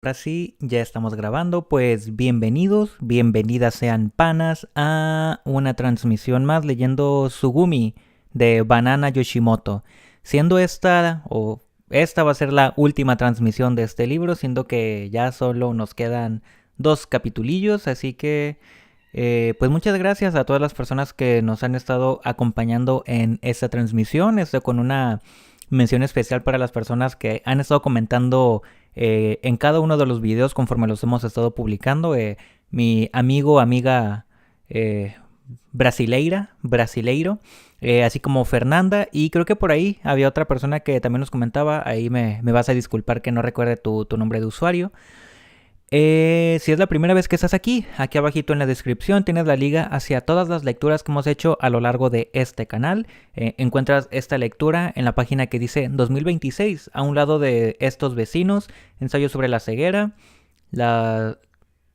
Ahora sí, ya estamos grabando, pues bienvenidos, bienvenidas sean panas a una transmisión más leyendo Tsugumi de Banana Yoshimoto. Siendo esta va a ser la última transmisión de este libro, siendo que ya solo nos quedan 2 capitulillos, así que pues muchas gracias a todas las personas que nos han estado acompañando en esta transmisión, esto con una mención especial para las personas que han estado comentando en cada uno de los videos conforme los hemos estado publicando. Mi amiga eh, brasileiro, así como Fernanda, y creo que por ahí había otra persona que también nos comentaba. Ahí me vas a disculpar que no recuerde tu nombre de usuario. Si es la primera vez que estás aquí abajito en la descripción tienes la liga hacia todas las lecturas que hemos hecho a lo largo de este canal. Encuentras esta lectura en la página que dice 2026, a un lado de Estos vecinos, ensayo sobre la ceguera, la-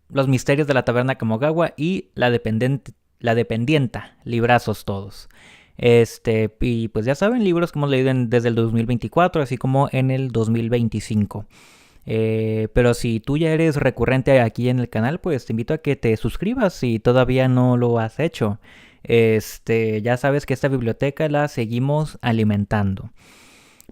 los misterios de la taberna Kamogawa y la dependienta, librazos todos. Y pues ya saben, libros que hemos leído desde el 2024, así como en el 2025. Pero si tú ya eres recurrente aquí en el canal, pues te invito a que te suscribas si todavía no lo has hecho. Ya sabes que esta biblioteca la seguimos alimentando.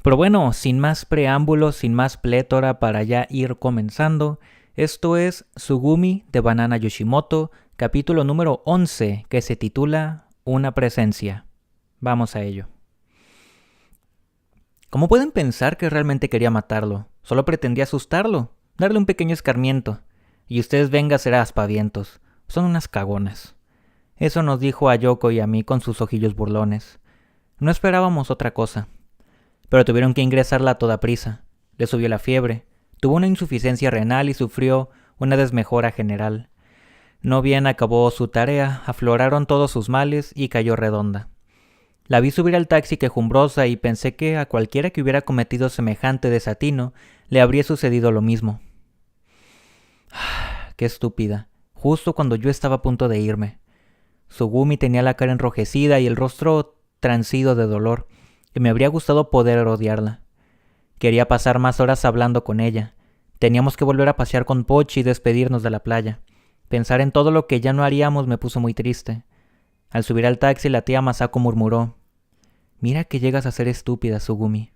Pero bueno, sin más preámbulos, sin más plétora para ya ir comenzando, esto es Tsugumi de Banana Yoshimoto, capítulo número 11, que se titula Una presencia. Vamos a ello. ¿Cómo pueden pensar que realmente quería matarlo? Solo pretendía asustarlo, darle un pequeño escarmiento. Y ustedes vengan a ser aspavientos. Son unas cagonas. Eso nos dijo a Yoko y a mí con sus ojillos burlones. No esperábamos otra cosa. Pero tuvieron que ingresarla a toda prisa. Le subió la fiebre, tuvo una insuficiencia renal y sufrió una desmejora general. No bien acabó su tarea, afloraron todos sus males y cayó redonda. La vi subir al taxi quejumbrosa y pensé que a cualquiera que hubiera cometido semejante desatino le habría sucedido lo mismo. ¡Qué estúpida! Justo cuando yo estaba a punto de irme. Tsugumi tenía la cara enrojecida y el rostro transido de dolor, y me habría gustado poder odiarla. Quería pasar más horas hablando con ella. Teníamos que volver a pasear con Pochi y despedirnos de la playa. Pensar en todo lo que ya no haríamos me puso muy triste. Al subir al taxi, la tía Masako murmuró: «Mira que llegas a ser estúpida, Tsugumi».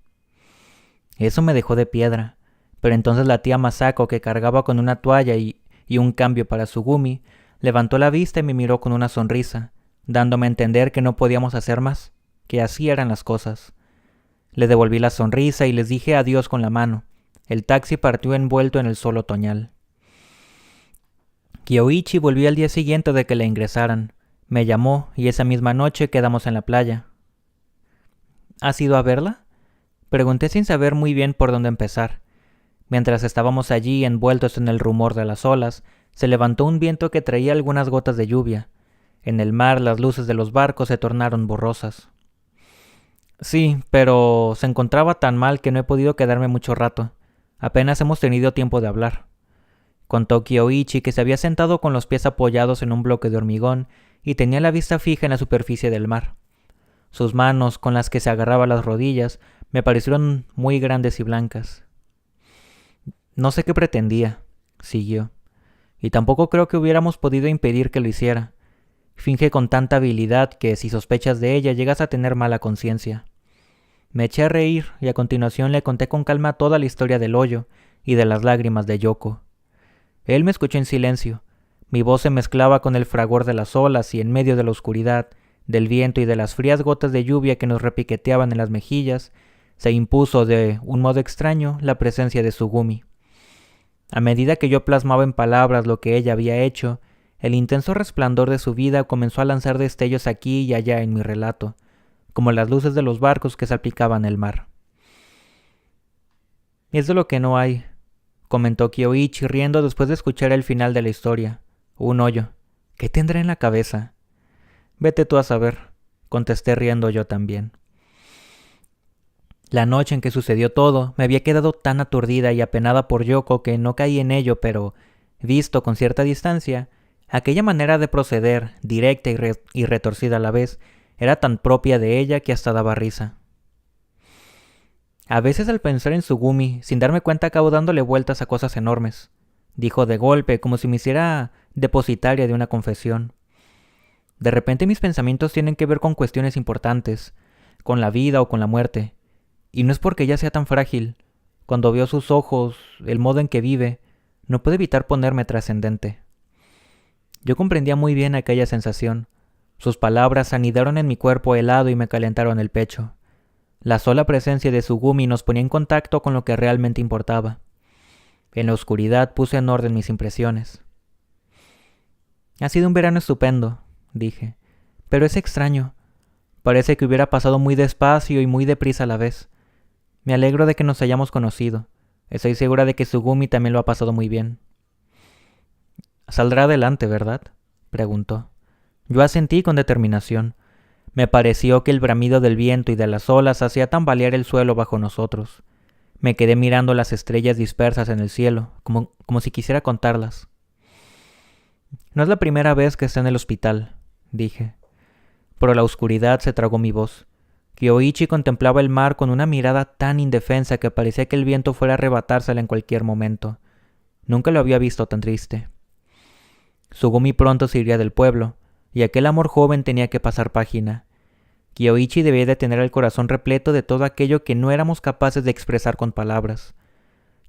Eso me dejó de piedra, pero entonces la tía Masako, que cargaba con una toalla y un cambio para Tsugumi, levantó la vista y me miró con una sonrisa, dándome a entender que no podíamos hacer más, que así eran las cosas. Le devolví la sonrisa y les dije adiós con la mano. El taxi partió envuelto en el sol otoñal. Kyoichi volvió al día siguiente de que la ingresaran. Me llamó y esa misma noche quedamos en la playa. ¿Has ido a verla?, pregunté sin saber muy bien por dónde empezar. Mientras estábamos allí envueltos en el rumor de las olas, se levantó un viento que traía algunas gotas de lluvia. En el mar las luces de los barcos se tornaron borrosas. Sí, pero se encontraba tan mal que no he podido quedarme mucho rato. Apenas hemos tenido tiempo de hablar. Contó Kyoichi, que se había sentado con los pies apoyados en un bloque de hormigón y tenía la vista fija en la superficie del mar. Sus manos, con las que se agarraba las rodillas, me parecieron muy grandes y blancas. No sé qué pretendía, siguió, y tampoco creo que hubiéramos podido impedir que lo hiciera. Finge con tanta habilidad que, si sospechas de ella, llegas a tener mala conciencia. Me eché a reír y a continuación le conté con calma toda la historia del hoyo y de las lágrimas de Yoko. Él me escuchó en silencio. Mi voz se mezclaba con el fragor de las olas y en medio de la oscuridad, del viento y de las frías gotas de lluvia que nos repiqueteaban en las mejillas, se impuso de un modo extraño la presencia de Tsugumi. A medida que yo plasmaba en palabras lo que ella había hecho, el intenso resplandor de su vida comenzó a lanzar destellos aquí y allá en mi relato, como las luces de los barcos que salpicaban el mar. «Es de lo que no hay», comentó Kyoichi riendo después de escuchar el final de la historia. «Un hoyo. ¿Qué tendrá en la cabeza?» «Vete tú a saber», contesté riendo yo también. La noche en que sucedió todo, me había quedado tan aturdida y apenada por Yoko que no caí en ello, pero, visto con cierta distancia, aquella manera de proceder, directa y retorcida a la vez, era tan propia de ella que hasta daba risa. A veces al pensar en Sugumi, sin darme cuenta acabo dándole vueltas a cosas enormes, dijo de golpe, como si me hiciera depositaria de una confesión. De repente mis pensamientos tienen que ver con cuestiones importantes, con la vida o con la muerte. Y no es porque ella sea tan frágil. Cuando veo sus ojos, el modo en que vive, no puedo evitar ponerme trascendente. Yo comprendía muy bien aquella sensación. Sus palabras anidaron en mi cuerpo helado y me calentaron el pecho. La sola presencia de Sugumi nos ponía en contacto con lo que realmente importaba. En la oscuridad puse en orden mis impresiones. Ha sido un verano estupendo, dije, pero es extraño. Parece que hubiera pasado muy despacio y muy deprisa a la vez. Me alegro de que nos hayamos conocido. Estoy segura de que Sugumi también lo ha pasado muy bien. Saldrá adelante, ¿verdad?, preguntó. Yo asentí con determinación. Me pareció que el bramido del viento y de las olas hacía tambalear el suelo bajo nosotros. Me quedé mirando las estrellas dispersas en el cielo, como si quisiera contarlas. No es la primera vez que está en el hospital, dije. Pero la oscuridad se tragó mi voz. Kyoichi contemplaba el mar con una mirada tan indefensa que parecía que el viento fuera a arrebatársela en cualquier momento. Nunca lo había visto tan triste. Sugumi pronto se iría del pueblo, y aquel amor joven tenía que pasar página. Kyoichi debía de tener el corazón repleto de todo aquello que no éramos capaces de expresar con palabras.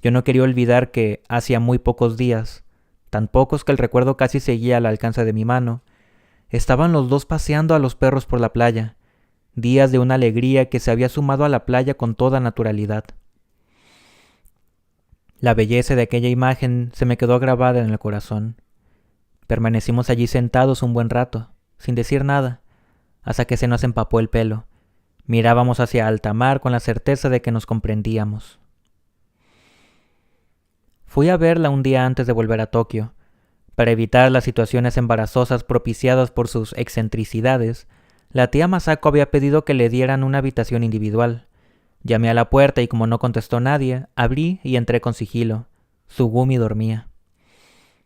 Yo no quería olvidar que, hacía muy pocos días, tan pocos que el recuerdo casi seguía al alcance de mi mano, estaban los dos paseando a los perros por la playa, días de una alegría que se había sumado a la playa con toda naturalidad. La belleza de aquella imagen se me quedó grabada en el corazón. Permanecimos allí sentados un buen rato, sin decir nada, hasta que se nos empapó el pelo. Mirábamos hacia alta mar con la certeza de que nos comprendíamos. Fui a verla un día antes de volver a Tokio. Para evitar las situaciones embarazosas propiciadas por sus excentricidades, la tía Masako había pedido que le dieran una habitación individual. Llamé a la puerta y como no contestó nadie, abrí y entré con sigilo. Sugumi dormía.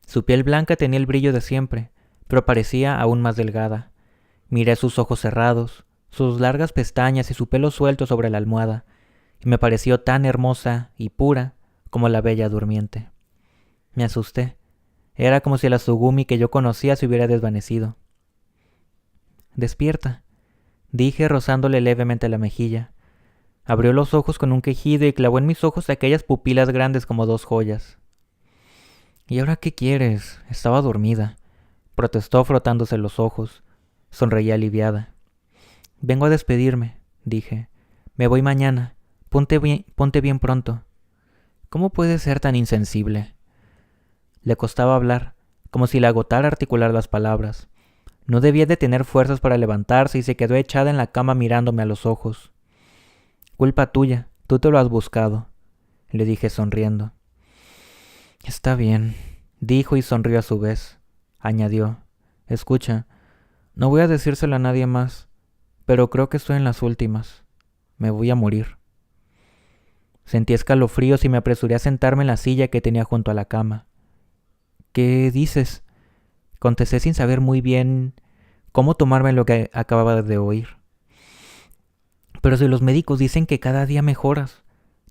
Su piel blanca tenía el brillo de siempre, pero parecía aún más delgada. Miré sus ojos cerrados, sus largas pestañas y su pelo suelto sobre la almohada, y me pareció tan hermosa y pura como la bella durmiente. Me asusté. Era como si la Sugumi que yo conocía se hubiera desvanecido. «Despierta», dije rozándole levemente la mejilla. Abrió los ojos con un quejido y clavó en mis ojos aquellas pupilas grandes como dos joyas. «¿Y ahora qué quieres? Estaba dormida», protestó frotándose los ojos. Sonreí aliviada. «Vengo a despedirme», dije. «Me voy mañana. Ponte bien pronto». «¿Cómo puedes ser tan insensible?». Le costaba hablar, como si le agotara articular las palabras. No debía de tener fuerzas para levantarse y se quedó echada en la cama mirándome a los ojos. «Culpa tuya, tú te lo has buscado», le dije sonriendo. «Está bien», dijo y sonrió a su vez. Añadió: «Escucha, no voy a decírselo a nadie más, pero creo que estoy en las últimas. Me voy a morir». Sentí escalofríos y me apresuré a sentarme en la silla que tenía junto a la cama. «¿Qué dices?», contesté sin saber muy bien cómo tomarme lo que acababa de oír. «Pero si los médicos dicen que cada día mejoras,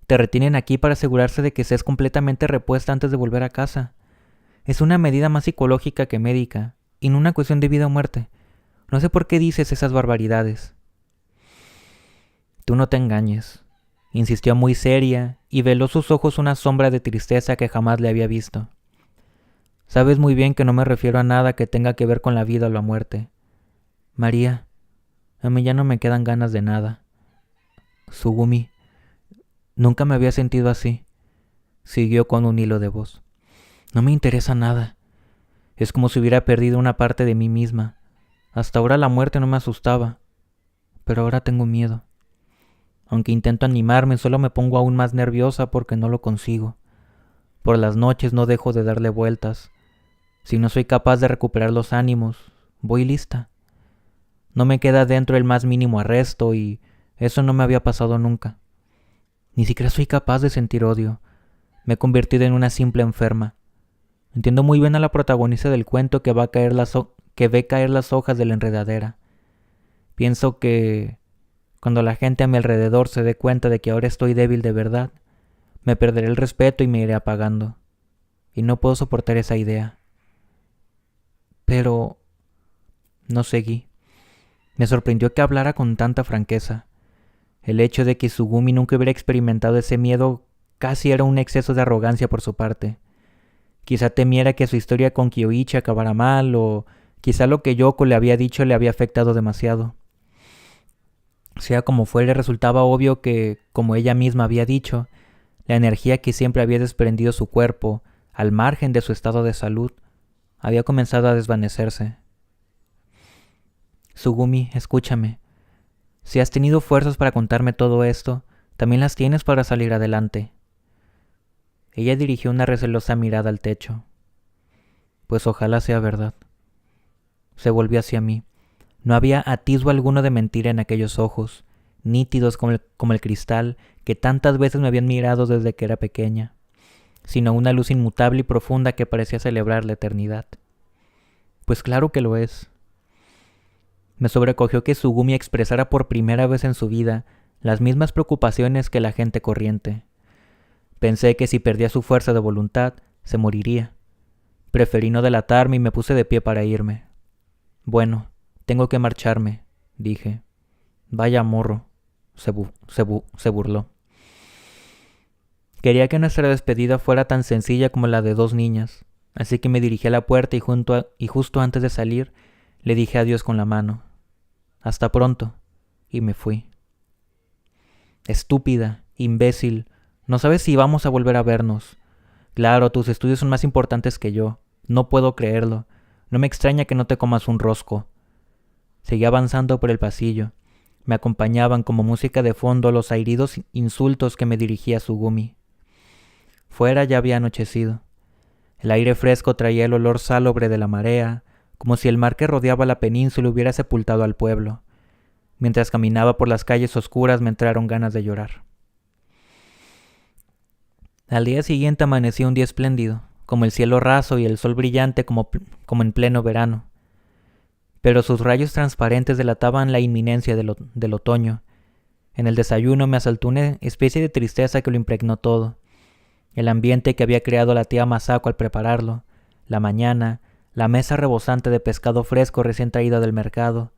te retienen aquí para asegurarse de que seas completamente repuesta antes de volver a casa. Es una medida más psicológica que médica, y no una cuestión de vida o muerte. No sé por qué dices esas barbaridades». «Tú no te engañes», insistió muy seria, y veló sus ojos una sombra de tristeza que jamás le había visto. «Sabes muy bien que no me refiero a nada que tenga que ver con la vida o la muerte. María, a mí ya no me quedan ganas de nada. Sugumi, nunca me había sentido así», siguió con un hilo de voz. «No me interesa nada. Es como si hubiera perdido una parte de mí misma. Hasta ahora la muerte no me asustaba, pero ahora tengo miedo. Aunque intento animarme, solo me pongo aún más nerviosa porque no lo consigo. Por las noches no dejo de darle vueltas. Si no soy capaz de recuperar los ánimos, voy lista. No me queda dentro el más mínimo arresto y eso no me había pasado nunca. Ni siquiera soy capaz de sentir odio. Me he convertido en una simple enferma. Entiendo muy bien a la protagonista del cuento que ve caer las hojas de la enredadera. Pienso que, Cuando la gente a mi alrededor se dé cuenta de que ahora estoy débil de verdad, me perderé el respeto y me iré apagando. Y no puedo soportar esa idea. Pero no seguí. Me sorprendió que hablara con tanta franqueza. El hecho de que Tsugumi nunca hubiera experimentado ese miedo casi era un exceso de arrogancia por su parte. Quizá temiera que su historia con Kyoichi acabara mal, o quizá lo que Yoko le había dicho le había afectado demasiado. Sea como fuere, resultaba obvio que, como ella misma había dicho, la energía que siempre había desprendido su cuerpo, al margen de su estado de salud, había comenzado a desvanecerse. Tsugumi, escúchame. Si has tenido fuerzas para contarme todo esto, también las tienes para salir adelante. Ella dirigió una recelosa mirada al techo. Pues ojalá sea verdad. Se volvió hacia mí. No había atisbo alguno de mentira en aquellos ojos, nítidos como el cristal que tantas veces me habían mirado desde que era pequeña, sino una luz inmutable y profunda que parecía celebrar la eternidad. Pues claro que lo es. Me sobrecogió que Tsugumi expresara por primera vez en su vida las mismas preocupaciones que la gente corriente. Pensé que si perdía su fuerza de voluntad, se moriría. Preferí no delatarme y me puse de pie para irme. Bueno, tengo que marcharme, dije. Vaya morro, se burló. Quería que nuestra despedida fuera tan sencilla como la de dos niñas, así que me dirigí a la puerta y justo antes de salir, le dije adiós con la mano. Hasta pronto, y me fui. Estúpida, imbécil, no sabes si vamos a volver a vernos. Claro, tus estudios son más importantes que yo. No puedo creerlo. No me extraña que no te comas un rosco. Seguí avanzando por el pasillo. Me acompañaban como música de fondo los airidos insultos que me dirigía Tsugumi. Fuera ya había anochecido. El aire fresco traía el olor sálobre de la marea, como si el mar que rodeaba la península hubiera sepultado al pueblo. Mientras caminaba por las calles oscuras me entraron ganas de llorar. Al día siguiente amaneció un día espléndido, como el cielo raso y el sol brillante como en pleno verano. Pero sus rayos transparentes delataban la inminencia del otoño. En el desayuno me asaltó una especie de tristeza que lo impregnó todo. El ambiente que había creado la tía Masako al prepararlo, la mañana, la mesa rebosante de pescado fresco recién traído del mercado,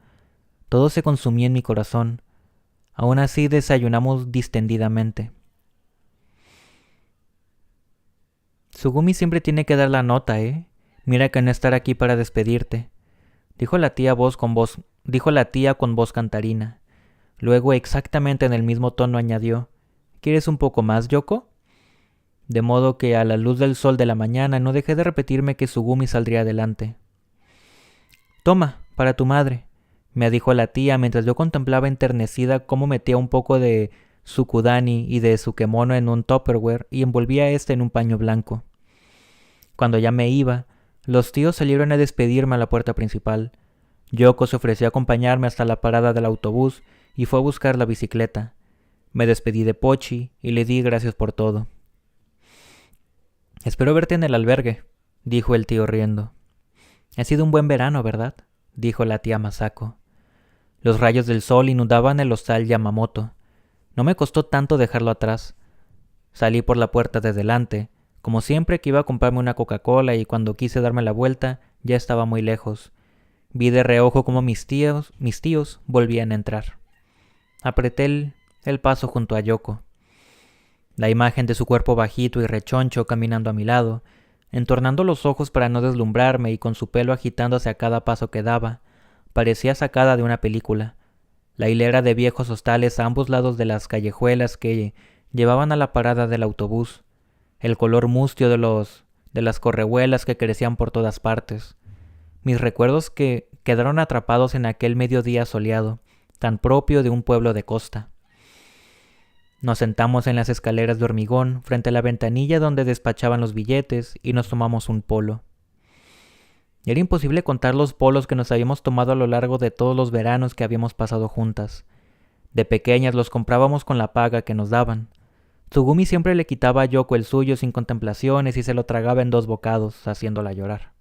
todo se consumía en mi corazón. Aún así desayunamos distendidamente. Tsugumi siempre tiene que dar la nota, ¿eh? Mira que no estar aquí para despedirte, dijo la tía con voz cantarina. Luego, exactamente en el mismo tono, añadió: ¿Quieres un poco más, Yoko? De modo que a la luz del sol de la mañana no dejé de repetirme que Tsugumi saldría adelante. Toma, para tu madre, me dijo la tía mientras yo contemplaba enternecida cómo metía un poco de tsukudani y de sukemono en un tupperware y envolvía en un paño blanco. Cuando ya me iba, los tíos salieron a despedirme a la puerta principal. Yoko se ofreció a acompañarme hasta la parada del autobús y fue a buscar la bicicleta. Me despedí de Pochi y le di gracias por todo. Espero verte en el albergue, dijo el tío riendo. Ha sido un buen verano, ¿verdad? Dijo la tía Masako. Los rayos del sol inundaban el hostal Yamamoto. No me costó tanto dejarlo atrás. Salí por la puerta de delante, como siempre que iba a comprarme una Coca-Cola, y cuando quise darme la vuelta ya estaba muy lejos. Vi de reojo cómo mis tíos volvían a entrar. Apreté el paso junto a Yoko. La imagen de su cuerpo bajito y rechoncho caminando a mi lado, entornando los ojos para no deslumbrarme y con su pelo agitándose a cada paso que daba, parecía sacada de una película. La hilera de viejos hostales a ambos lados de las callejuelas que llevaban a la parada del autobús, el color mustio de las correhuelas que crecían por todas partes. Mis recuerdos que quedaron atrapados en aquel mediodía soleado, tan propio de un pueblo de costa. Nos sentamos en las escaleras de hormigón frente a la ventanilla donde despachaban los billetes y nos tomamos un polo. Era imposible contar los polos que nos habíamos tomado a lo largo de todos los veranos que habíamos pasado juntas. De pequeñas los comprábamos con la paga que nos daban. Tsugumi siempre le quitaba a Yoko el suyo sin contemplaciones y se lo tragaba en 2 bocados, haciéndola llorar.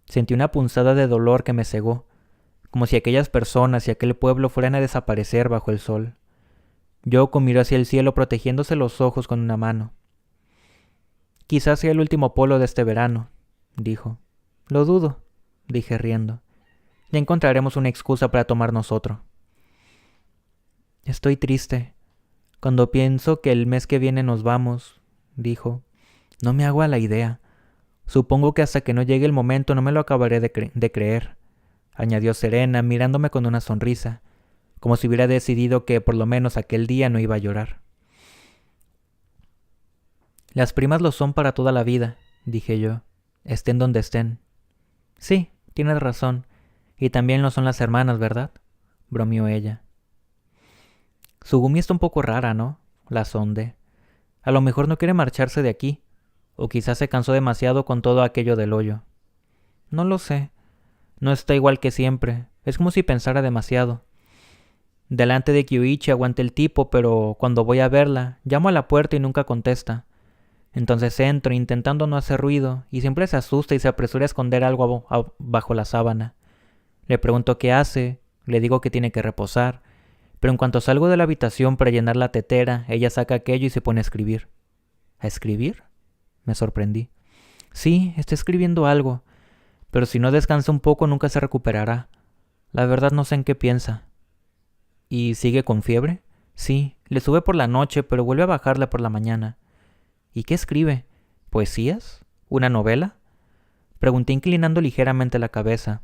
Sentí una punzada de dolor que me cegó. como si aquellas personas y aquel pueblo fueran a desaparecer bajo el sol. Yoko miró hacia el cielo protegiéndose los ojos con una mano. «Quizás sea el último polo de este verano», dijo. «Lo dudo», dije riendo. «Ya encontraremos una excusa para tomarnos otro». «Estoy triste. Cuando pienso que el mes que viene nos vamos», dijo. «No me hago a la idea. Supongo que hasta que no llegue el momento no me lo acabaré de creer», añadió serena, mirándome con una sonrisa, como si hubiera decidido que por lo menos aquel día no iba a llorar. «Las primas lo son para toda la vida», dije yo, «estén donde estén». «Sí, tienes razón, y también lo son las hermanas, ¿verdad?», bromeó ella. «Sugumi está un poco rara, ¿no?», la sondé. «A lo mejor no quiere marcharse de aquí, o quizás se cansó demasiado con todo aquello del hoyo». «No lo sé. No está igual que siempre. Es como si pensara demasiado. Delante de Kyuichi aguanta el tipo, pero cuando voy a verla, llamo a la puerta y nunca contesta. Entonces entro intentando no hacer ruido y siempre se asusta y se apresura a esconder algo bajo la sábana. Le pregunto qué hace, le digo que tiene que reposar, pero en cuanto salgo de la habitación para llenar la tetera, ella saca aquello y se pone a escribir». «¿A escribir?», me sorprendí. «Sí, está escribiendo algo, pero si no descansa un poco nunca se recuperará. La verdad no sé en qué piensa». «¿Y sigue con fiebre?». «Sí, le sube por la noche, pero vuelve a bajarla por la mañana». «¿Y qué escribe? ¿Poesías? ¿Una novela?», pregunté inclinando ligeramente la cabeza.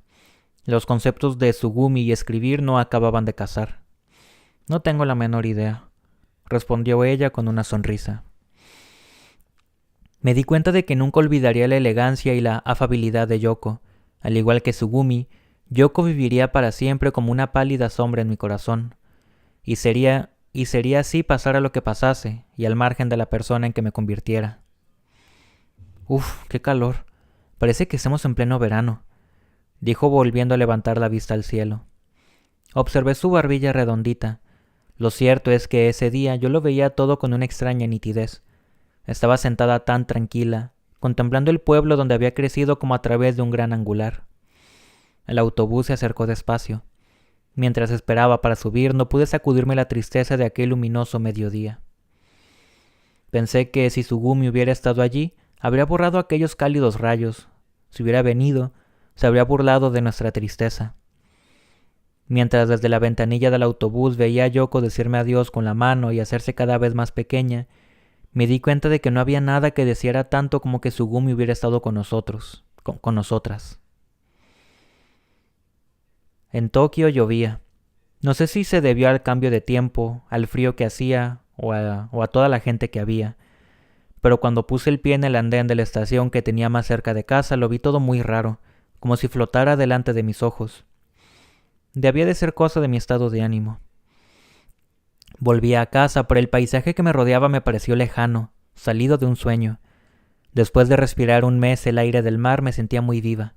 Los conceptos de Sugumi y escribir no acababan de casar. «No tengo la menor idea», respondió ella con una sonrisa. Me di cuenta de que nunca olvidaría la elegancia y la afabilidad de Yoko. Al igual que Sugumi, Yoko viviría para siempre como una pálida sombra en mi corazón. Y sería así pasara lo que pasase, y al margen de la persona en que me convirtiera. «Uf, qué calor. Parece que estamos en pleno verano», dijo volviendo a levantar la vista al cielo. Observé su barbilla redondita. Lo cierto es que ese día yo lo veía todo con una extraña nitidez. Estaba sentada tan tranquila, contemplando el pueblo donde había crecido como a través de un gran angular. El autobús se acercó despacio. Mientras esperaba para subir, no pude sacudirme la tristeza de aquel luminoso mediodía. Pensé que si Sugumi hubiera estado allí, habría borrado aquellos cálidos rayos. Si hubiera venido, se habría burlado de nuestra tristeza. Mientras desde la ventanilla del autobús veía a Yoko decirme adiós con la mano y hacerse cada vez más pequeña, me di cuenta de que no había nada que deseara tanto como que Sugumi hubiera estado con nosotros, con nosotras. En Tokio llovía. No sé si se debió al cambio de tiempo, al frío que hacía o a toda la gente que había, pero cuando puse el pie en el andén de la estación que tenía más cerca de casa lo vi todo muy raro, como si flotara delante de mis ojos. Debía de ser cosa de mi estado de ánimo. Volví a casa, pero el paisaje que me rodeaba me pareció lejano, salido de un sueño. Después de respirar un mes el aire del mar me sentía muy viva.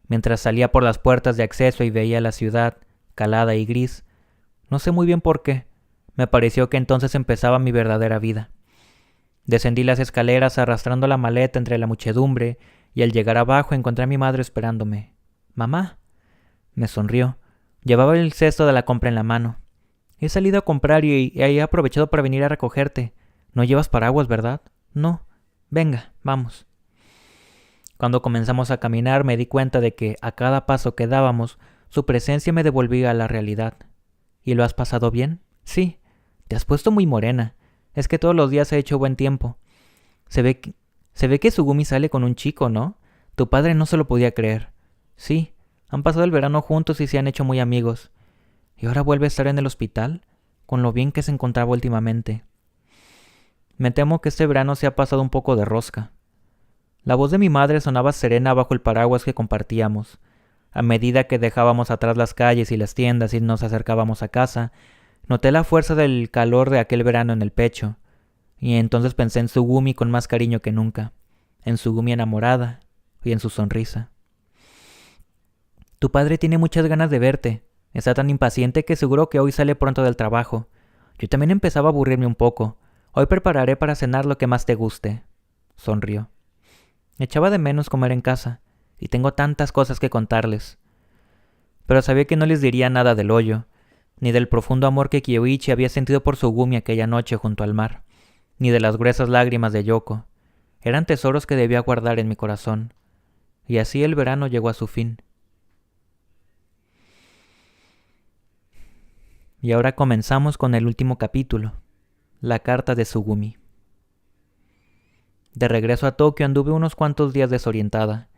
Mientras salía por las puertas de acceso y veía la ciudad, calada y gris, no sé muy bien por qué, me pareció que entonces empezaba mi verdadera vida. Descendí las escaleras arrastrando la maleta entre la muchedumbre y al llegar abajo encontré a mi madre esperándome. «Mamá», me sonrió. Llevaba el cesto de la compra en la mano. «He salido a comprar y he aprovechado para venir a recogerte. No llevas paraguas, ¿verdad?» «No». «Venga, vamos». Cuando comenzamos a caminar me di cuenta de que, a cada paso que dábamos, su presencia me devolvía a la realidad. «¿Y lo has pasado bien?» «Sí». «Te has puesto muy morena. Es que todos los días ha hecho buen tiempo. Se ve que Sugumi sale con un chico, ¿no? Tu padre no se lo podía creer». «Sí. Han pasado el verano juntos y se han hecho muy amigos. ¿Y ahora vuelve a estar en el hospital? Con lo bien que se encontraba últimamente». «Me temo que este verano se ha pasado un poco de rosca». La voz de mi madre sonaba serena bajo el paraguas que compartíamos. A medida que dejábamos atrás las calles y las tiendas y nos acercábamos a casa, noté la fuerza del calor de aquel verano en el pecho, y entonces pensé en Sugumi con más cariño que nunca, en Sugumi enamorada y en su sonrisa. «Tu padre tiene muchas ganas de verte. Está tan impaciente que seguro que hoy sale pronto del trabajo. Yo también empezaba a aburrirme un poco. Hoy prepararé para cenar lo que más te guste». Sonrió. «Echaba de menos comer en casa, y tengo tantas cosas que contarles». pero sabía que no les diría nada del hoyo, ni del profundo amor que Kiyoichi había sentido por Sugumi aquella noche junto al mar, ni de las gruesas lágrimas de Yoko. Eran tesoros que debía guardar en mi corazón. Y así el verano llegó a su fin. Y ahora comenzamos con el último capítulo, la carta de Sugumi. De regreso a Tokio anduve unos cuantos días desorientada.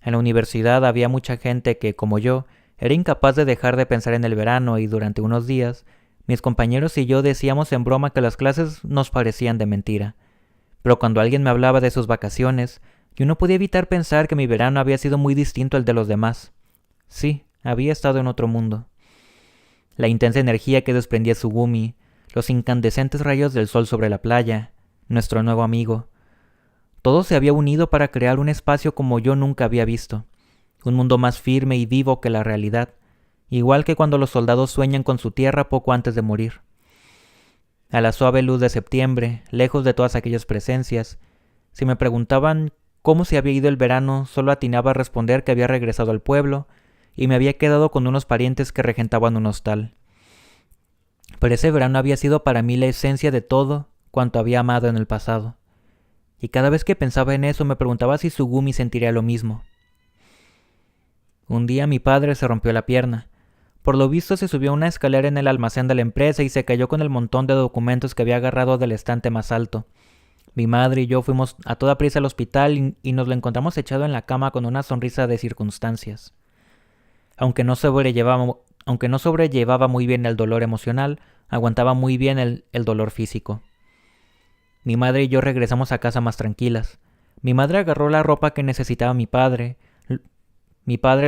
En la universidad había mucha gente que, como yo, era incapaz de dejar de pensar en el verano y durante unos días, mis compañeros y yo decíamos en broma que las clases nos parecían de mentira. Pero cuando alguien me hablaba de sus vacaciones, yo no podía evitar pensar que mi verano había sido muy distinto al de los demás. Sí, había estado en otro mundo. La intensa energía que desprendía Sugumi, los incandescentes rayos del sol sobre la playa, nuestro nuevo amigo. Todo se había unido para crear un espacio como yo nunca había visto. Un mundo más firme y vivo que la realidad, igual que cuando los soldados sueñan con su tierra poco antes de morir. A la suave luz de septiembre, lejos de todas aquellas presencias, si me preguntaban cómo se había ido el verano, solo atinaba a responder que había regresado al pueblo y me había quedado con unos parientes que regentaban un hostal. Pero ese verano había sido para mí la esencia de todo cuanto había amado en el pasado. Y cada vez que pensaba en eso me preguntaba si Sugumi sentiría lo mismo. Un día mi padre se rompió la pierna. Por lo visto se subió a una escalera en el almacén de la empresa y se cayó con el montón de documentos que había agarrado del estante más alto. Mi madre y yo fuimos a toda prisa al hospital y nos lo encontramos echado en la cama con una sonrisa de circunstancias. Aunque no sobrellevaba muy bien el dolor emocional, aguantaba muy bien el dolor físico. Mi madre y yo regresamos a casa más tranquilas. Mi madre agarró la ropa que necesitaba mi padre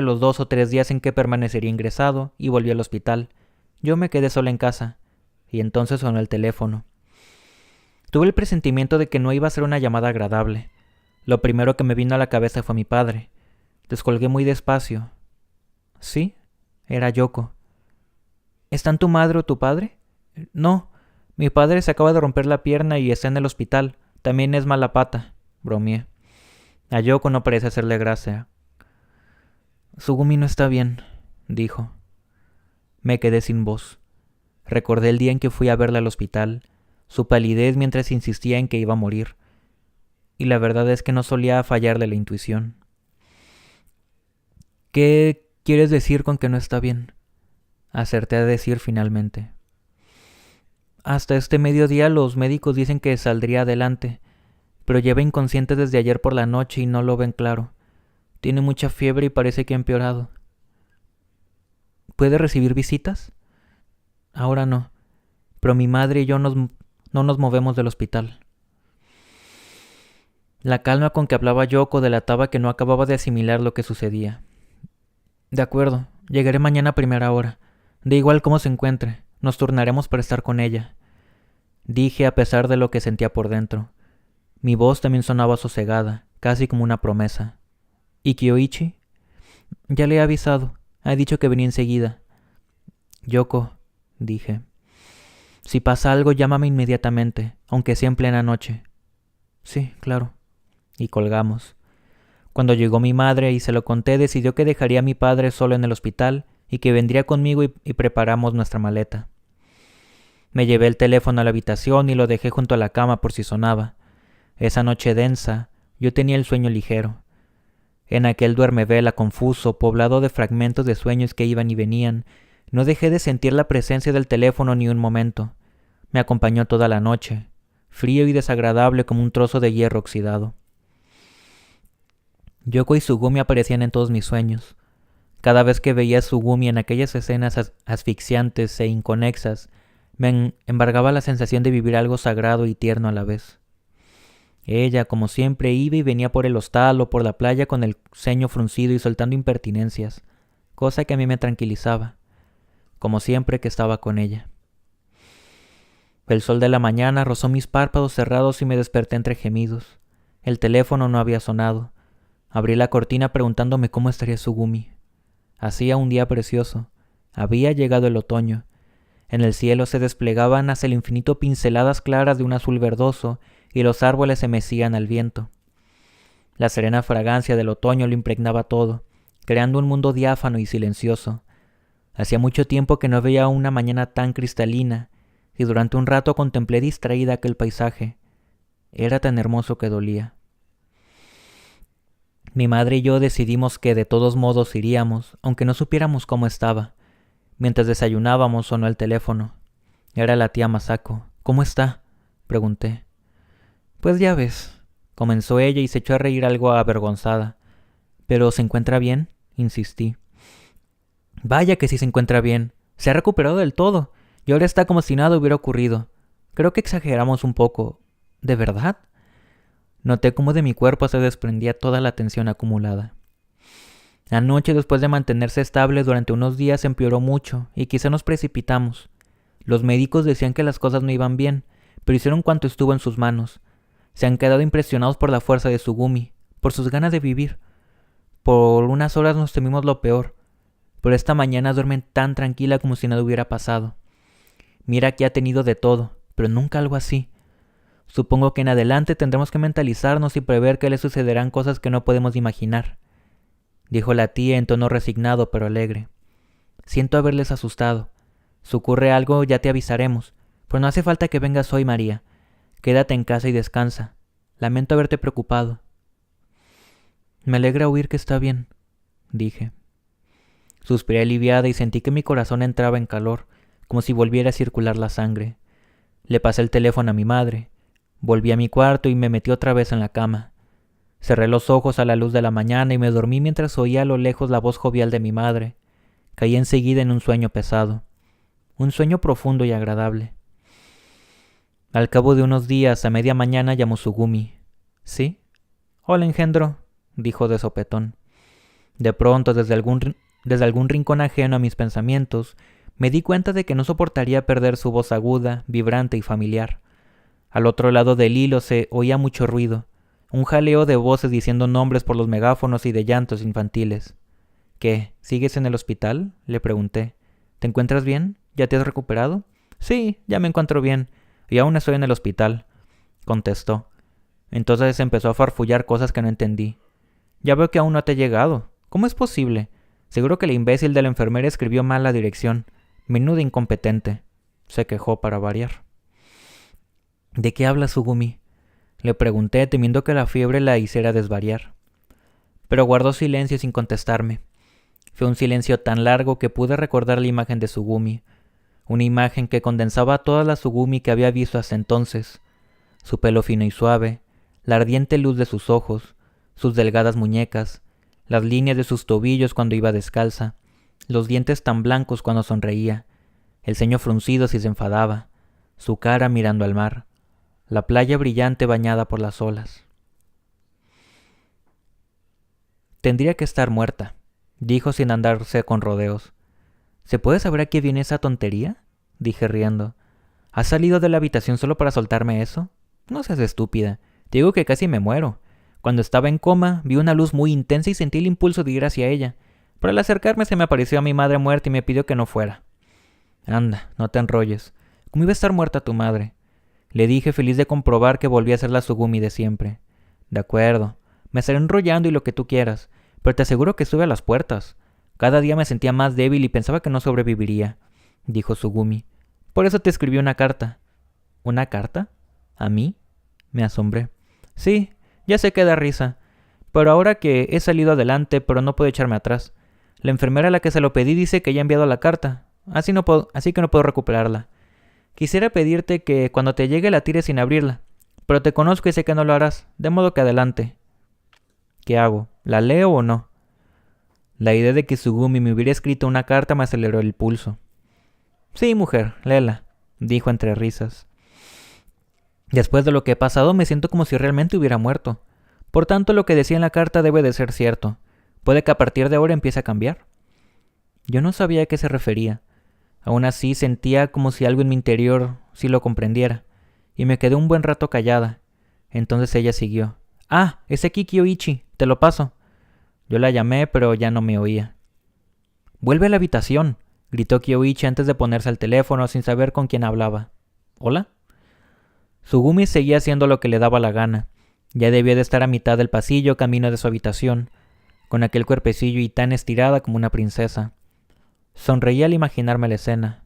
los 2 o 3 días en que permanecería ingresado, y volvió al hospital. Yo me quedé sola en casa, y entonces sonó el teléfono. Tuve el presentimiento de que no iba a ser una llamada agradable. Lo primero que me vino a la cabeza fue mi padre. Descolgué muy despacio. ¿Sí? Era Yoko. ¿Están tu madre o tu padre? No, mi padre se acaba de romper la pierna y está en el hospital. También es mala pata, bromeé. A Yoko no parece hacerle gracia. Sugumi no está bien, dijo. Me quedé sin voz. Recordé el día en que fui a verla al hospital, su palidez mientras insistía en que iba a morir. Y la verdad es que no solía fallarle la intuición. ¿Qué quieres decir con que no está bien? Acerté a decir finalmente. Hasta este mediodía los médicos dicen que saldría adelante, pero lleva inconsciente desde ayer por la noche y no lo ven claro. Tiene mucha fiebre y parece que ha empeorado. ¿Puede recibir visitas? Ahora no, pero mi madre y yo no nos movemos del hospital. La calma con que hablaba Yoko delataba que no acababa de asimilar lo que sucedía. De acuerdo, llegaré mañana a primera hora. Da igual cómo se encuentre, nos turnaremos para estar con ella. Dije a pesar de lo que sentía por dentro. Mi voz también sonaba sosegada, casi como una promesa. ¿Y Kiyoichi? Ya le he avisado. Ha dicho que venía enseguida. Yoko, dije. Si pasa algo, llámame inmediatamente, aunque sea en plena noche. Sí, claro. Y colgamos. Cuando llegó mi madre y se lo conté, decidió que dejaría a mi padre solo en el hospital y que vendría conmigo y preparamos nuestra maleta. Me llevé el teléfono a la habitación y lo dejé junto a la cama por si sonaba. Esa noche densa, yo tenía el sueño ligero. En aquel duermevela confuso, poblado de fragmentos de sueños que iban y venían, no dejé de sentir la presencia del teléfono ni un momento. Me acompañó toda la noche, frío y desagradable como un trozo de hierro oxidado. Yoko y Sugumi aparecían en todos mis sueños. Cada vez que veía a Sugumi en aquellas escenas asfixiantes e inconexas, me embargaba la sensación de vivir algo sagrado y tierno a la vez. Ella, como siempre, iba y venía por el hostal o por la playa con el ceño fruncido y soltando impertinencias, cosa que a mí me tranquilizaba, como siempre que estaba con ella. El sol de la mañana rozó mis párpados cerrados y me desperté entre gemidos. El teléfono no había sonado. Abrí la cortina preguntándome cómo estaría Sugumi. Hacía un día precioso. Había llegado el otoño. En el cielo se desplegaban hacia el infinito pinceladas claras de un azul verdoso y los árboles se mecían al viento. La serena fragancia del otoño lo impregnaba todo, creando un mundo diáfano y silencioso, Hacía mucho tiempo que no veía una mañana tan cristalina, y durante un rato contemplé distraída aquel paisaje. Era tan hermoso que dolía. Mi madre y yo decidimos que de todos modos iríamos, aunque no supiéramos cómo estaba. Mientras desayunábamos sonó el teléfono. Era la tía Masako. ¿Cómo está?, pregunté. Pues ya ves, comenzó ella y se echó a reír algo avergonzada. ¿Pero se encuentra bien?, insistí. Vaya que sí se encuentra bien. Se ha recuperado del todo, y ahora está como si nada hubiera ocurrido. Creo que exageramos un poco. ¿De verdad? Noté cómo de mi cuerpo se desprendía toda la tensión acumulada. Anoche, después de mantenerse estable durante unos días, empeoró mucho, y quizá nos precipitamos. Los médicos decían que las cosas no iban bien, pero hicieron cuanto estuvo en sus manos. Se han quedado impresionados por la fuerza de Tsugumi, por sus ganas de vivir. Por unas horas nos temimos lo peor, pero esta mañana duermen tan tranquila como si nada hubiera pasado. Mira que ha tenido de todo, pero nunca algo así. Supongo que en adelante tendremos que mentalizarnos y prever que le sucederán cosas que no podemos imaginar, dijo la tía en tono resignado pero alegre. Siento haberles asustado. Si ocurre algo ya te avisaremos, pero no hace falta que vengas hoy, María. Quédate en casa y descansa. Lamento haberte preocupado. Me alegra oír que está bien, dije. Suspiré aliviada y sentí que mi corazón entraba en calor, como si volviera a circular la sangre. Le pasé el teléfono a mi madre. Volví a mi cuarto y me metí otra vez en la cama. Cerré los ojos a la luz de la mañana y me dormí mientras oía a lo lejos la voz jovial de mi madre. Caí enseguida en un sueño pesado. Un sueño profundo y agradable. Al cabo de unos días, a media mañana, llamó Tsugumi. ¿Sí? Hola, engendro, dijo de sopetón. De pronto, desde algún rincón ajeno a mis pensamientos, me di cuenta de que no soportaría perder su voz aguda, vibrante y familiar. Al otro lado del hilo se oía mucho ruido, un jaleo de voces diciendo nombres por los megáfonos y de llantos infantiles. ¿Qué? ¿Sigues en el hospital?, le pregunté. ¿Te encuentras bien? ¿Ya te has recuperado? Sí, ya me encuentro bien, y aún estoy en el hospital, contestó. Entonces empezó a farfullar cosas que no entendí. Ya veo que aún no te ha llegado. ¿Cómo es posible? Seguro que el imbécil de la enfermera escribió mal la dirección. Menudo incompetente, se quejó para variar. ¿De qué habla Tsugumi?, le pregunté, temiendo que la fiebre la hiciera desvariar. Pero guardó silencio sin contestarme. Fue un silencio tan largo que pude recordar la imagen de Tsugumi, una imagen que condensaba toda la Tsugumi que había visto hasta entonces. Su pelo fino y suave, la ardiente luz de sus ojos, sus delgadas muñecas, las líneas de sus tobillos cuando iba descalza, los dientes tan blancos cuando sonreía, el ceño fruncido si se enfadaba, su cara mirando al mar, la playa brillante bañada por las olas. Tendría que estar muerta, dijo sin andarse con rodeos. ¿Se puede saber a qué viene esa tontería?, dije riendo. ¿Has salido de la habitación solo para soltarme eso? No seas estúpida. Te digo que casi me muero. Cuando estaba en coma, vi una luz muy intensa y sentí el impulso de ir hacia ella. Pero al acercarme se me apareció a mi madre muerta y me pidió que no fuera. Anda, no te enrolles. ¿Cómo iba a estar muerta tu madre?, le dije, feliz de comprobar que volvía a ser la Tsugumi de siempre. De acuerdo, me estaré enrollando y lo que tú quieras, pero te aseguro que estuve a las puertas. Cada día me sentía más débil y pensaba que no sobreviviría, dijo Tsugumi. Por eso te escribí una carta. ¿Una carta? ¿A mí?, me asombré. Sí, ya sé que da risa, pero ahora que he salido adelante, pero no puedo echarme atrás. La enfermera a la que se lo pedí dice que ya ha enviado la carta, así que no puedo recuperarla. Quisiera pedirte que cuando te llegue la tires sin abrirla, pero te conozco y sé que no lo harás, de modo que adelante. ¿Qué hago? ¿La leo o no? La idea de que Tsugumi me hubiera escrito una carta me aceleró el pulso. Sí, mujer, léela, dijo entre risas. Después de lo que he pasado me siento como si realmente hubiera muerto. Por tanto, lo que decía en la carta debe de ser cierto. Puede que a partir de ahora empiece a cambiar. Yo no sabía a qué se refería. Aún así sentía como si algo en mi interior sí lo comprendiera, y me quedé un buen rato callada. Entonces ella siguió. Ah, es aquí Kyoichi, te lo paso. Yo la llamé, pero ya no me oía. Vuelve a la habitación, gritó Kyoichi antes de ponerse al teléfono sin saber con quién hablaba. ¿Hola? Tsugumi seguía haciendo lo que le daba la gana. Ya debía de estar a mitad del pasillo camino de su habitación, con aquel cuerpecillo y tan estirada como una princesa. Sonreí al imaginarme la escena.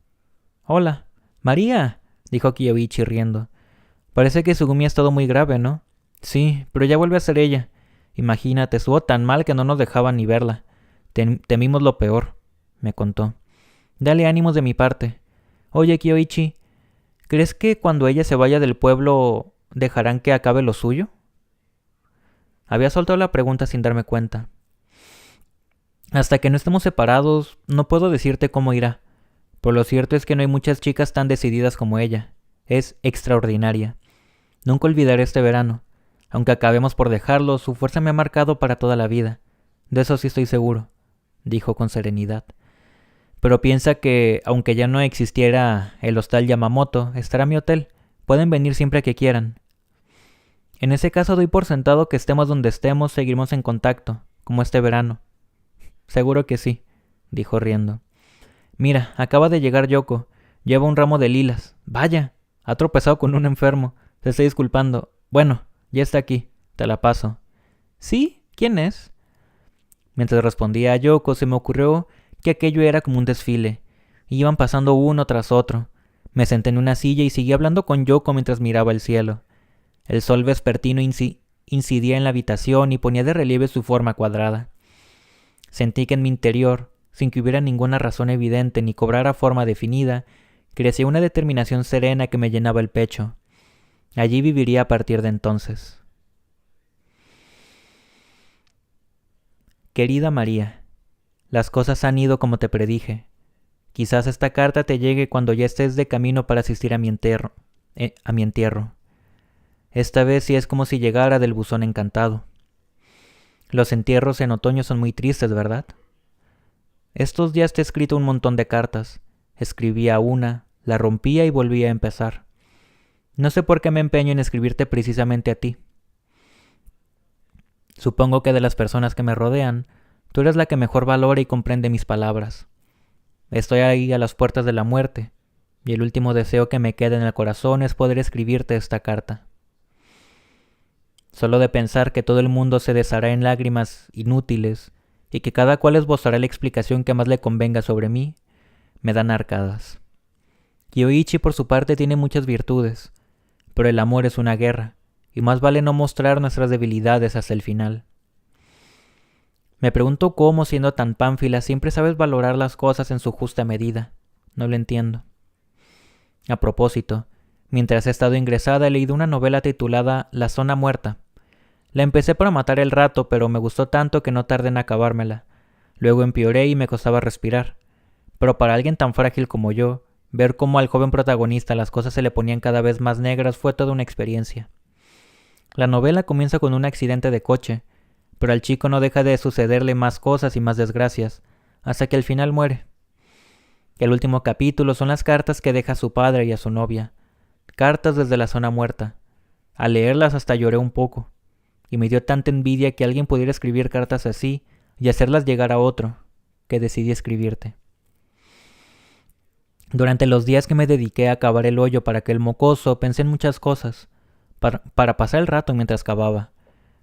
«Hola, María», dijo Kiyoichi riendo. «Parece que Sugumi ha estado muy grave, ¿no?» «Sí, pero ya vuelve a ser ella. Imagínate, estuvo tan mal que no nos dejaban ni verla. Temimos lo peor», me contó. «Dale ánimos de mi parte. Oye, Kiyoichi, ¿crees que cuando ella se vaya del pueblo dejarán que acabe lo suyo?» Había soltado la pregunta sin darme cuenta. «Hasta que no estemos separados, no puedo decirte cómo irá. Pero lo cierto es que no hay muchas chicas tan decididas como ella. Es extraordinaria. Nunca olvidaré este verano. Aunque acabemos por dejarlo, su fuerza me ha marcado para toda la vida. De eso sí estoy seguro», dijo con serenidad. «Pero piensa que, aunque ya no existiera el hostal Yamamoto, estará mi hotel. Pueden venir siempre que quieran». «En ese caso doy por sentado que estemos donde estemos, seguiremos en contacto, como este verano». «Seguro que sí», dijo riendo. «Mira, acaba de llegar Yoko. Lleva un ramo de lilas. Vaya, ha tropezado con un enfermo. Te estoy disculpando. Bueno, ya está aquí. Te la paso». «¿Sí? ¿Quién es?» Mientras respondía a Yoko, se me ocurrió que aquello era como un desfile. Iban pasando uno tras otro. Me senté en una silla y seguí hablando con Yoko mientras miraba el cielo. El sol vespertino incidía en la habitación y ponía de relieve su forma cuadrada. Sentí que en mi interior, sin que hubiera ninguna razón evidente ni cobrara forma definida, crecía una determinación serena que me llenaba el pecho. Allí viviría a partir de entonces. Querida María, las cosas han ido como te predije. Quizás esta carta te llegue cuando ya estés de camino para asistir a mi entierro. Esta vez sí es como si llegara del buzón encantado. Los entierros en otoño son muy tristes, ¿verdad? Estos días te he escrito un montón de cartas. Escribía una, la rompía y volvía a empezar. No sé por qué me empeño en escribirte precisamente a ti. Supongo que de las personas que me rodean, tú eres la que mejor valora y comprende mis palabras. Estoy ahí a las puertas de la muerte, y el último deseo que me queda en el corazón es poder escribirte esta carta. Solo de pensar que todo el mundo se deshará en lágrimas inútiles y que cada cual esbozará la explicación que más le convenga sobre mí, me dan arcadas. Kiyoichi por su parte tiene muchas virtudes, pero el amor es una guerra, y más vale no mostrar nuestras debilidades hasta el final. Me pregunto cómo, siendo tan pánfila, siempre sabes valorar las cosas en su justa medida. No lo entiendo. A propósito, mientras he estado ingresada he leído una novela titulada La Zona Muerta. La empecé para matar el rato, pero me gustó tanto que no tardé en acabármela. Luego empeoré y me costaba respirar. Pero para alguien tan frágil como yo, ver cómo al joven protagonista las cosas se le ponían cada vez más negras fue toda una experiencia. La novela comienza con un accidente de coche, pero al chico no deja de sucederle más cosas y más desgracias, hasta que al final muere. El último capítulo son las cartas que deja a su padre y a su novia. Cartas desde la zona muerta. Al leerlas hasta lloré un poco, y me dio tanta envidia que alguien pudiera escribir cartas así y hacerlas llegar a otro, que decidí escribirte. Durante los días que me dediqué a cavar el hoyo para aquel mocoso, pensé en muchas cosas, para pasar el rato mientras cavaba.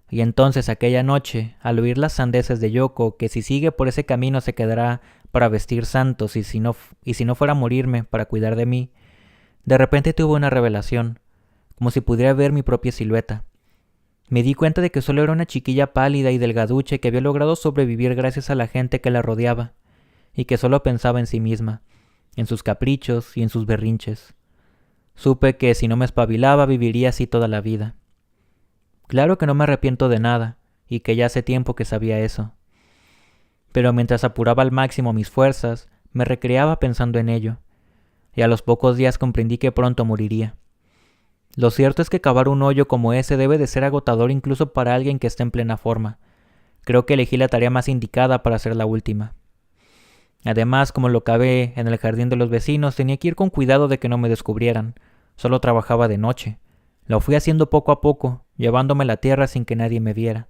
Y entonces aquella noche, al oír las sandeces de Yoko, que si sigue por ese camino se quedará para vestir santos y si no fuera a morirme para cuidar de mí, de repente tuve una revelación, como si pudiera ver mi propia silueta. Me di cuenta de que solo era una chiquilla pálida y delgaducha que había logrado sobrevivir gracias a la gente que la rodeaba, y que solo pensaba en sí misma, en sus caprichos y en sus berrinches. Supe que si no me espabilaba viviría así toda la vida. Claro que no me arrepiento de nada, y que ya hace tiempo que sabía eso. Pero mientras apuraba al máximo mis fuerzas, me recreaba pensando en ello, y a los pocos días comprendí que pronto moriría. Lo cierto es que cavar un hoyo como ese debe de ser agotador incluso para alguien que esté en plena forma. Creo que elegí la tarea más indicada para hacer la última. Además, como lo cavé en el jardín de los vecinos, tenía que ir con cuidado de que no me descubrieran. Solo trabajaba de noche. Lo fui haciendo poco a poco, llevándome la tierra sin que nadie me viera.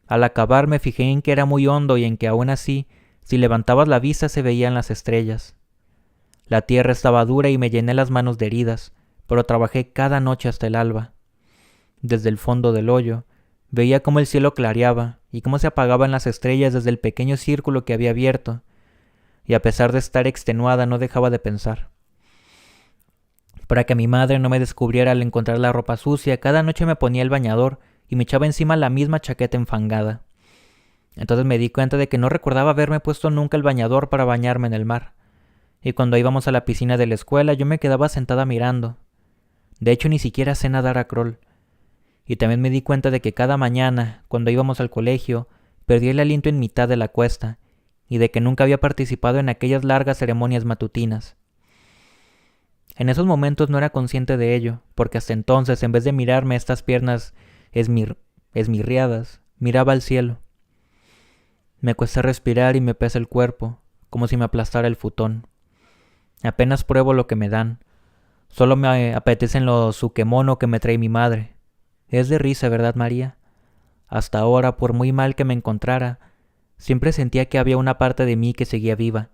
Al acabar me fijé en que era muy hondo y en que aún así, si levantabas la vista se veían las estrellas. La tierra estaba dura y me llené las manos de heridas, pero trabajé cada noche hasta el alba. Desde el fondo del hoyo, veía cómo el cielo clareaba y cómo se apagaban las estrellas desde el pequeño círculo que había abierto. y a pesar de estar extenuada no dejaba de pensar. Para que mi madre no me descubriera al encontrar la ropa sucia, cada noche me ponía el bañador y me echaba encima la misma chaqueta enfangada. Entonces me di cuenta de que no recordaba haberme puesto nunca el bañador para bañarme en el mar. Y cuando íbamos a la piscina de la escuela yo me quedaba sentada mirando. De hecho ni siquiera sé nadar a crawl. Y también me di cuenta de que cada mañana, cuando íbamos al colegio, perdía el aliento en mitad de la cuesta, y de que nunca había participado en aquellas largas ceremonias matutinas. En esos momentos no era consciente de ello, porque hasta entonces, en vez de mirarme estas piernas esmirriadas, miraba al cielo. Me cuesta respirar y me pesa el cuerpo, como si me aplastara el futón. Apenas pruebo lo que me dan. Solo me apetecen los sukemono que me trae mi madre. Es de risa, ¿verdad, María? Hasta ahora, por muy mal que me encontrara, siempre sentía que había una parte de mí que seguía viva,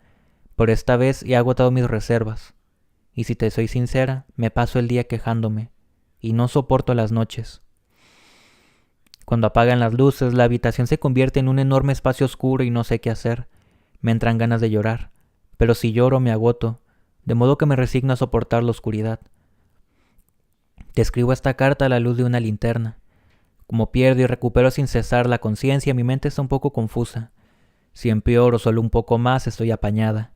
pero esta vez he agotado mis reservas. Y si te soy sincera, me paso el día quejándome, y no soporto las noches. Cuando apagan las luces, la habitación se convierte en un enorme espacio oscuro y no sé qué hacer. Me entran ganas de llorar, pero si lloro me agoto, de modo que me resigno a soportar la oscuridad. Te escribo esta carta a la luz de una linterna. Como pierdo y recupero sin cesar la conciencia, mi mente está un poco confusa. Si empeoro solo un poco más, estoy apañada.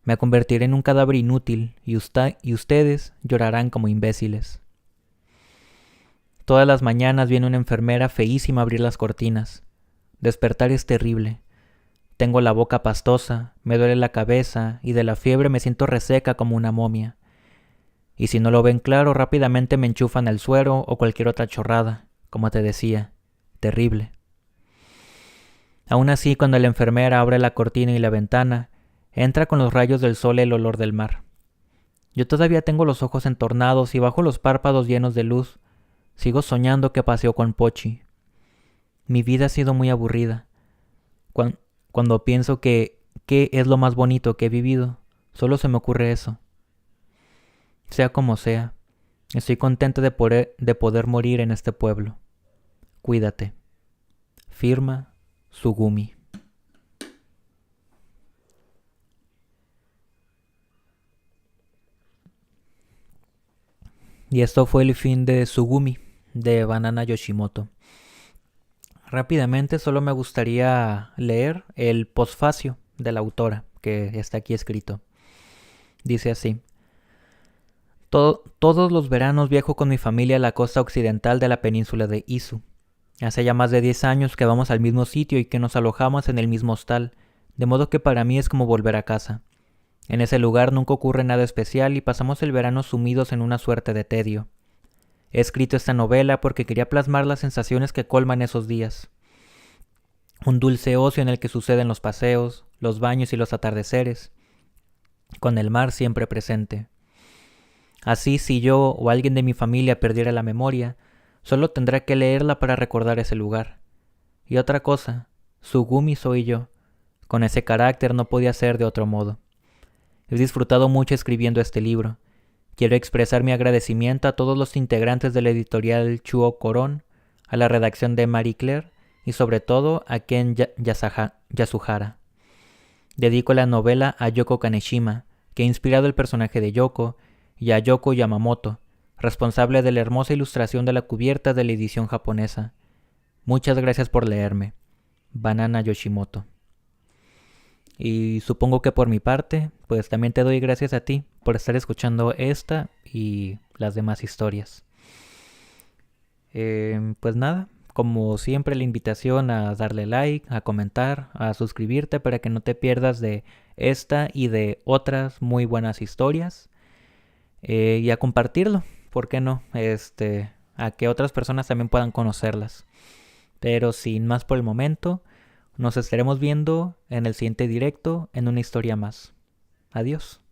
Me convertiré en un cadáver inútil y ustedes llorarán como imbéciles. Todas las mañanas viene una enfermera feísima a abrir las cortinas. Despertar es terrible. Tengo la boca pastosa, me duele la cabeza y de la fiebre me siento reseca como una momia. Y si no lo ven claro, rápidamente me enchufan el suero o cualquier otra chorrada, como te decía, terrible. Aún así, cuando la enfermera abre la cortina y la ventana, entra con los rayos del sol el olor del mar. Yo todavía tengo los ojos entornados y bajo los párpados llenos de luz, sigo soñando que paseo con Pochi. Mi vida ha sido muy aburrida. Cuando pienso que qué es lo más bonito que he vivido, solo se me ocurre eso. Sea como sea, estoy contenta de poder morir en este pueblo. Cuídate. Firma Sugumi. Y esto fue el fin de Sugumi, de Banana Yoshimoto. Rápidamente solo me gustaría leer el posfacio de la autora, que está aquí escrito. Dice así. Todos los veranos viajo con mi familia a la costa occidental de la península de Izu. Hace ya más de 10 años que vamos al mismo sitio y que nos alojamos en el mismo hostal, de modo que para mí es como volver a casa. En ese lugar nunca ocurre nada especial y pasamos el verano sumidos en una suerte de tedio. He escrito esta novela porque quería plasmar las sensaciones que colman esos días. Un dulce ocio en el que suceden los paseos, los baños y los atardeceres, con el mar siempre presente. Así, si yo o alguien de mi familia perdiera la memoria, solo tendrá que leerla para recordar ese lugar. Y otra cosa, Sugumi soy yo. Con ese carácter no podía ser de otro modo. He disfrutado mucho escribiendo este libro. Quiero expresar mi agradecimiento a todos los integrantes de la editorial Chuo Corón, a la redacción de Marie Claire y sobre todo a Ken Yasuhara. Dedico la novela a Yoko Kaneshima, que ha inspirado el personaje de Yoko, y a Yoko Yamamoto, responsable de la hermosa ilustración de la cubierta de la edición japonesa. Muchas gracias por leerme. Banana Yoshimoto. Y supongo que por mi parte, pues también te doy gracias a ti por estar escuchando esta y las demás historias. Pues nada, como siempre la invitación a darle like, a comentar, a suscribirte para que no te pierdas de esta y de otras muy buenas historias. Y a compartirlo, ¿por qué no? A que otras personas también puedan conocerlas. Pero sin más por el momento, nos estaremos viendo en el siguiente directo en una historia más. Adiós.